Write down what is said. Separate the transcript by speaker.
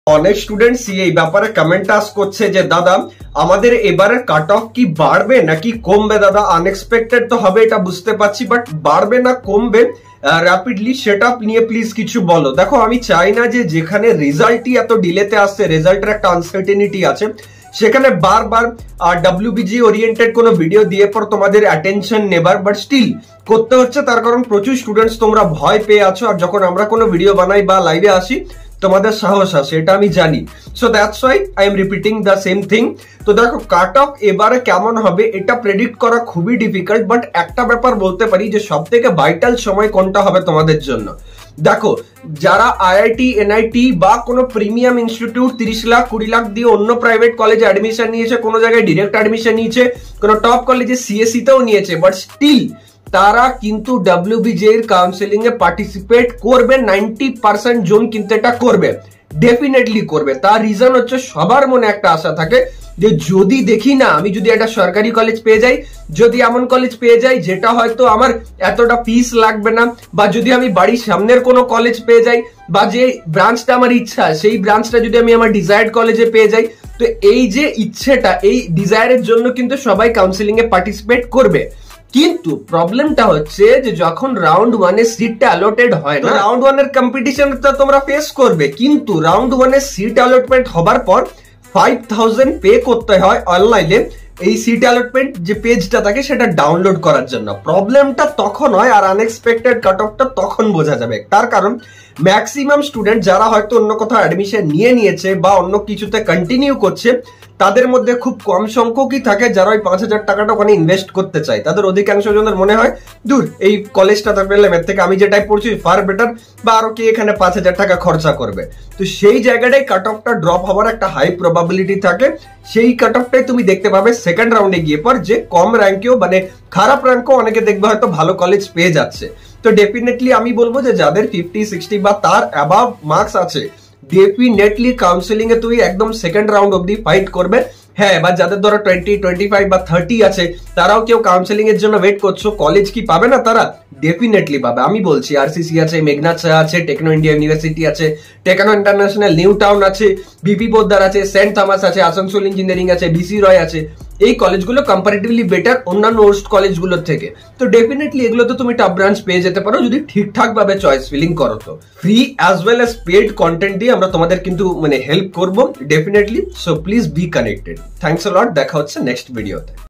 Speaker 1: অনেক স্টুডেন্টস এই ব্যাপারে কমেন্ট আস করছে যে দাদা আমাদের এবারে কাট অফ কি বাড়বে নাকি কমবে। দাদা আনএক্সপেক্টেড তো হবে এটা বুঝতে পারছি, বাট বাড়বে না কমবে র্যাপিডলি সেটা নিয়ে প্লিজ কিছু বলো। দেখো আমি চাই না যে যেখানে রেজাল্টই এত ডিলেতে আসছে, রেজাল্টের একটা আনসার্টেনিটি আছে, সেখানে বারবার ডব্লিউবিজি ওরিয়েন্টেড কোনো ভিডিও দিয়ে পর তোমাদের অ্যাটেনশন নেবার, বাট স্টিল করতে হচ্ছে। তার কারণ প্রচুর স্টুডেন্টস তোমরা ভয় পেয়ে আছো, আর যখন আমরা কোনো ভিডিও বানাই বা লাইভে আসি তোমাদের সাহস আছে, এটা আমি জানি। So that's why I am repeating the same thing. তো দেখো কাট অফ এবারে কেমন হবে এটা প্রেডিক্ট করা খুবই ডিফিকাল্ট, বাট একটা ব্যাপার বলতে পারি যে সব থেকে ভাইটাল সময় কোনটা হবে তোমাদের জন্য। দেখো যারা আইআইটি এনআইটি বা কোনো প্রিমিয়াম ইনস্টিটিউট 30 লাখ 20 লাখ দিয়ে অন্য প্রাইভেট কলেজে অ্যাডমিশন নিয়েছে, কোনো জায়গায় ডিরেক্ট অ্যাডমিশন নিয়েছে, কোনো টপ কলেজে সিএসসি তেও নিয়েছে, বাট স্টিল তারা কিন্তু ডব্লিউবিজি এর কাউন্সিলিং এ পার্টিসিপেট করবে। 90% জন কিন্তু এটা করবে, ডেফিনেটলি করবে। তার রিজন হচ্ছে সবার মনে একটা আশা থাকে যে যদি দেখি না আমি যদি একটা সরকারি কলেজ পেয়ে যাই, যদি এমন কলেজ পেয়ে যাই যেটা হয়তো আমার এতটা ফিস লাগবে না, বা যদি আমি বাড়ির সামনের কোনো কলেজ পেয়ে যাই, বা যে ব্রাঞ্চটা আমার ইচ্ছা সেই ব্রাঞ্চটা যদি আমি আমার ডিজায়ার্ড কলেজে পেয়ে যাই, তো এই যে ইচ্ছেটা এই ডিজায়ারের জন্য কিন্তু সবাই কাউন্সিলিং এ পার্টিসিপেট করবে। কিন্তু প্রবলেমটা হচ্ছে যে যখন রাউন্ড 1 এর সিটটা অ্যালটেড হয় না, রাউন্ড 1 এর কম্পিটিশনটা তোমরা ফেস করবে, কিন্তু রাউন্ড 1 এর সিট অ্যালটমেন্ট হবার পর 5000 পে করতে হয় অনলাইনে এই সিট অ্যালটমেন্ট যে পেজটা থাকে সেটা ডাউনলোড করার জন্য। প্রবলেমটা তখন হয়, আর আনএক্সপেক্টেড কাট অফটা তখন বোঝা যাবে। তার কারণ ম্যাক্সিমাম স্টুডেন্ট যারা হয়তো অন্য কোথাও অ্যাডমিশন নিয়েছে বা অন্য কিছুতে কন্টিনিউ করছে, তাদের মধ্যে খুব কম সংখ্যকই থাকে যারা ওই 5000 টাকাটা ওখানে ইনভেস্ট করতে চায়। তাদের অধিকাংশ জনের মনে হয় দূর এই কলেজটা পেলাম, এর থেকে আমি যেটাই পড়ছি ফার বেটার, বা আরো কি এখানে 5000 টাকা খরচা করবে। তো সেই জায়গাটাই কাট অফটা ড্রপ হওয়ার একটা হাই প্রবাবিলিটি থাকে। সেই কাট অফটাই তুমি দেখতে পাবে সেকেন্ড রাউন্ডে গিয়ে পর, যে কম র্যাঙ্কেও মানে খারাপ র্যাঙ্কও অনেকে দেখবে হয়তো ভালো কলেজ পেয়ে যাচ্ছে। তো ডেফিনেটলি আমি বলবো যে যাদের 50-60 বা তার অ্যাবাভ মার্কস আছে, ডেফিনেটলি কাউন্সিলিং এ তুই একদম সেকেন্ড রাউন্ড অব্দি ফাইট করবে। হ্যাঁ, বা যাদের ধরো 20, 25 বা 30 আছে, তারাও কেউ কাউন্সিলিং এর জন্য ওয়েট করছো, কলেজ কি পাবে না? তারা ডেফিনেটলি পাবে। আমি বলছি আরসিসি আছে, মেঘনাদ শাহ আছে, টেকনো ইন্ডিয়া ইউনিভার্সিটি আছে, টেকনো ইন্টারন্যাশনাল নিউ টাউন আছে, বিপি পোদ্দার আছে, সেন্ট থমাস আছে, আসানসোল ইঞ্জিনিয়ারিং আছে, বিসি রয় আছে। এই কলেজগুলো কম্পারেটিভলি বেটার অন্যান্য ওস্ট কলেজগুলোর থেকে। তো ডেফিনেটলি এগুলো তো তুমি টপ ব্রাঞ্চ পেয়ে যেতে পারো যদি ঠিকঠাক ভাবে চয়েস ফিলিং করো। তো free as well as paid content দিয়ে আমরা তোমাদের কিন্তু মানে হেল্প করবো definitely. So please be connected. Thanks a lot, দেখা হচ্ছে নেক্সট ভিডিওতে।